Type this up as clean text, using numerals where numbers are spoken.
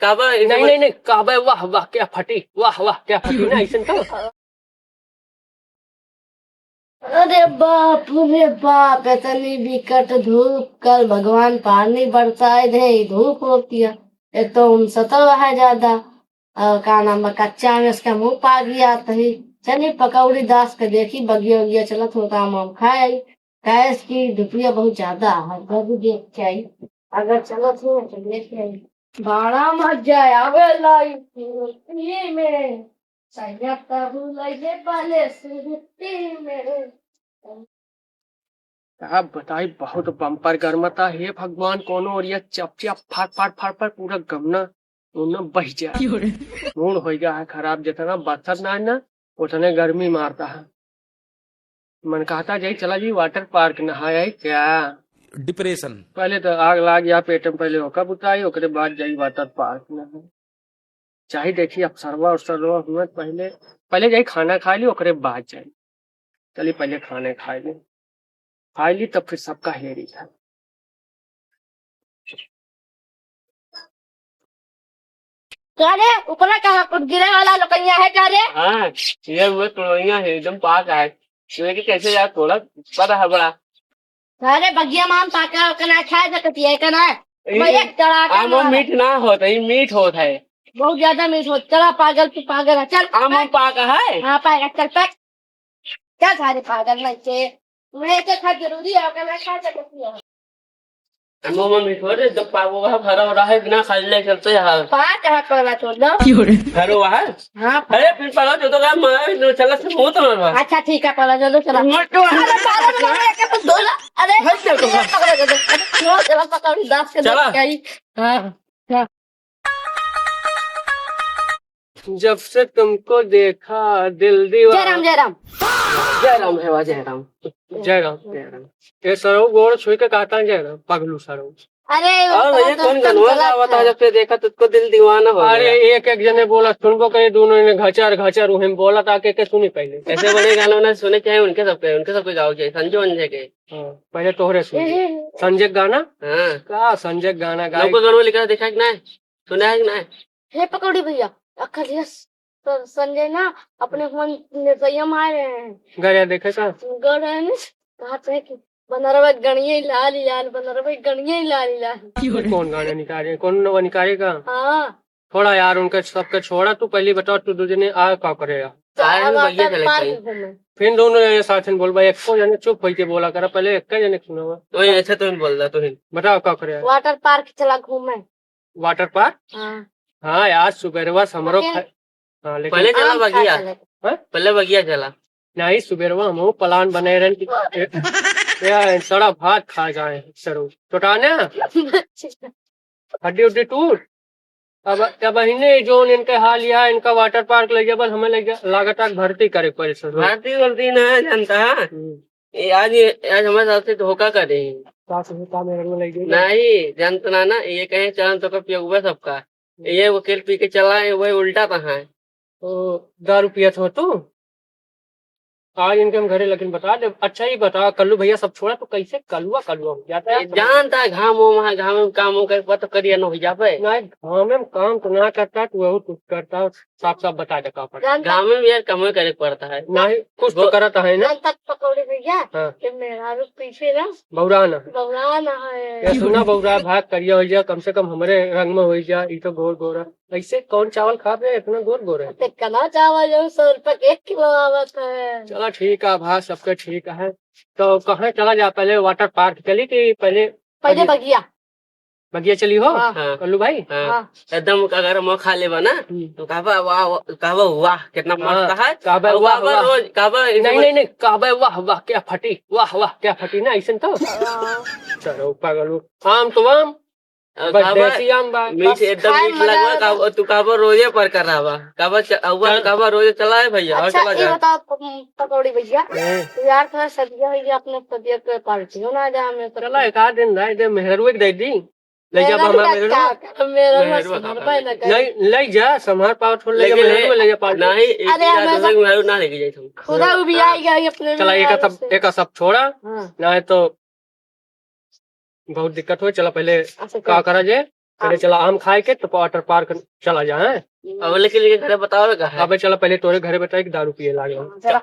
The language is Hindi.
काबा नहीं नहीं नहीं काबा वाह वाह क्या फटी वाह वाह क्या फटी ना ऐसे तो अरे बाप इतनी विकट धूप। कल भगवान पानी बरसाए थे, धूप होती है। एक तो उनसतर है ज्यादा और का नाम है, कच्चा में उसका मुंह पा गया तही। चलिए पकौड़ी दास के देखी, बगिया उगिया चला थोड़ा आम खाए। गैस की धुपिया बहुत ज्यादा है, घर भी देख के आई। अगर चलो तो देख के आई। बड़ा मजा आवे लाई में सैयदा भूले पहले सुरती में। अब बताई बहुत बम्पर गर्मता हे भगवान कोनो और ये चप चप फाट फाट फाट फाट पूरा गमना उन्ना बह जाए मूड हो गया है खराब। जितना बरसात ना है ना उतने गर्मी मारता है। मन कहता जाई चला जी वाटर पार्क नहाया क्या। डिप्रेशन पहले तो आग लाग गया पेट में, पहले होका बुताई ओकरे बाद जाई वाटर पार्क नहाए। चाहे देखिए अफसरवा उफसरवा हुआ पहले पहले जाई खाना खा ली ओकरे बाद जाई। चलिए पहले खाने खा ली तब फिर सबका हेरी था। क्या रे ऊपर कहा कुछ गिरे वाला लकड़िया है क्या रे? हाँ ये वो तोड़िया है एकदम पाक है। कि कैसे यार थोड़ा पता है बड़ा। अरे बगिया माम पाका कना खाए सकती है कना भैया चढ़ा आम मीठ ना होता है मीठ होता है। बहुत ज्यादा मीठ हो। चला पागल तू पागल है, चल आम पाका है। हाँ पाएगा, चल पैक। क्या सारे पागल नहीं थे, तुम्हें तो खा जरूरी है कना खा सकती है। आम मीठ होते जब पाको का भरा हो रहा है बिना खाने चलते यार। पाक कहाँ पगला छोड़ दो। भरो हुआ है। हाँ अरे फिर पगा जो तो क्या मैं चला से मुंह तो मारवा। अच्छा ठीक है पगला चलो चला। मोटो अरे पागल हो गया क्या तुम दो ना? अरे पकड़ो चलो चला पकड़ी दास के चला। देख के आई। हाँ हाँ। जब से तुमको देखा दिल जयराम जयराम जयराम है वाह जयराम। जयराम ये सरो गोड़ छुई के कहता है जयराम पगलू सरो। अरे और भैया कौन गनवा गावा था जब से देखा तुझको दिल दीवाना हो अरे गया। एक एक जने बोला सुनबो करे दोनों ने घचर घचर उन्हें बोला था के सुनी पहले। ऐसे बड़े गानों ना सुने चाहे उनके सबके गाओ चाहिए संजो अंजे के। हाँ, पहले तोहरे सुनी संजय गाना हाँ का संजय गाना गाए लोगों गानों लिखा देखा कि ना सुना है कि ना। हे पकौड़ी भैया अखिलेश तो संजय ना अपने फोन में संयम आ रहे हैं। गया देखे का गड़ है ना कहते हैं कि बनरवा गणिये लाल लाल बनरवा गणिये लाल लाल। कौन गाना निकाले कौन नवा निकालेगा। हाँ थोड़ा यार उनके सबके छोड़ा तू पहले बताओ तू दूसरे ने आ का करेगा। सारे में भैया चले पार्क गए। घूमे। फिर दोनों जने साथ में बोल भाई एक को जने चुप होके बोला करा पहले एक जने सुना हुआ तो ये अच्छा तो बोल रहा तो बताओ का करेगा। वाटर पार्क चला घूमे। वाटर पार्क हाँ हाँ यार सुबेरवा समरो ओके। हाँ लेकिन पहले चला आम खा बगिया चले। पहले बगिया चला। नहीं सुबेरवा हम प्लान बने रहे यार सड़ा भात खा जाए सरो टोटाने हड्डी उड्डी टूट। अब इन्हें जो इनके हाल यह इनका वाटर पार्क ले जबल हमें ले लागत भर्ती करे पड़े सर। भारतीय गलती ना जानता है। ये आज हमारे साथ से धोखा करे नहीं जानता ना ये कहे चलन तो का पिया सबका ये वकील पी के चला है वही उल्टा कहाँ है। तो दारू पिया था तू आज इनके हम घरे लेकिन बता दे। अच्छा ही बता कल्लू भैया सब छोड़ा तो कैसे कलुआ हो जाता है। जानता है घाम वहाँ घाम में काम हो कर तो करिया न हो जाए। नहीं घाम में काम तो ना करता तू वह कुछ करता साफ साफ बता दे का पड़ता घाम में भी यार कम करे पड़ता है। नहीं कुछ तो करता है ना। तक पकौड़ी भैया हाँ। कि मेरा रुक पीछे ना बौराना बौराना है। ये सुना बौरा भाग करिया हो जा कम से कम हमारे रंग में हो जा ये तो गोर गोरा ऐसे कौन चावल खा रहे इतना गोर गोर है। कना चावल जो 100 रुपए के 1 किलो आवत है। चला ठीक है भाई सबके ठीक है। तो कहाँ चला जा पहले वाटर पार्क चली कि पहले पहले बगिया बगिया चली हो। हाँ। कल्लू भाई हाँ एकदम अगर मैं खा लेबा ना तो कहबा वाह कितना मस्त है। कहबा वाह वाह रोज कहबा नहीं कहबा वाह वाह क्या फटी वाह वाह क्या फटी ना ऐसे तो चलो पागल आम तो आम बस देसी आम बा मीठ एकदम मीठ लगवा तू कहबा रोजे पर कर रहा कहबा रोजे चला है भैया और अच्छा चला ये जा। बताओ पकौड़ी भैया तो यार थोड़ा सदिया हो गया अपने तबियत पे पार्टी होना जा हमें तो चला एक आध दिन रह दे मेहरुए दे दी ले जा नहीं ले जा संभार पाव छोड़ ले जा मेहरुए ले जा पाव नहीं एक ना लेके जाए खुदा भी आएगा अपने। चला एक सब छोड़ा हाँ। ना तो बहुत दिक्कत हो। चला पहले का करा जाए पहले चला आम खाए के तो वाटर पार्क चला जाए। अब लेके लेके घर बताओ का है। अबे चला पहले तोरे घरे बताए कि दारू पिए लागे। चला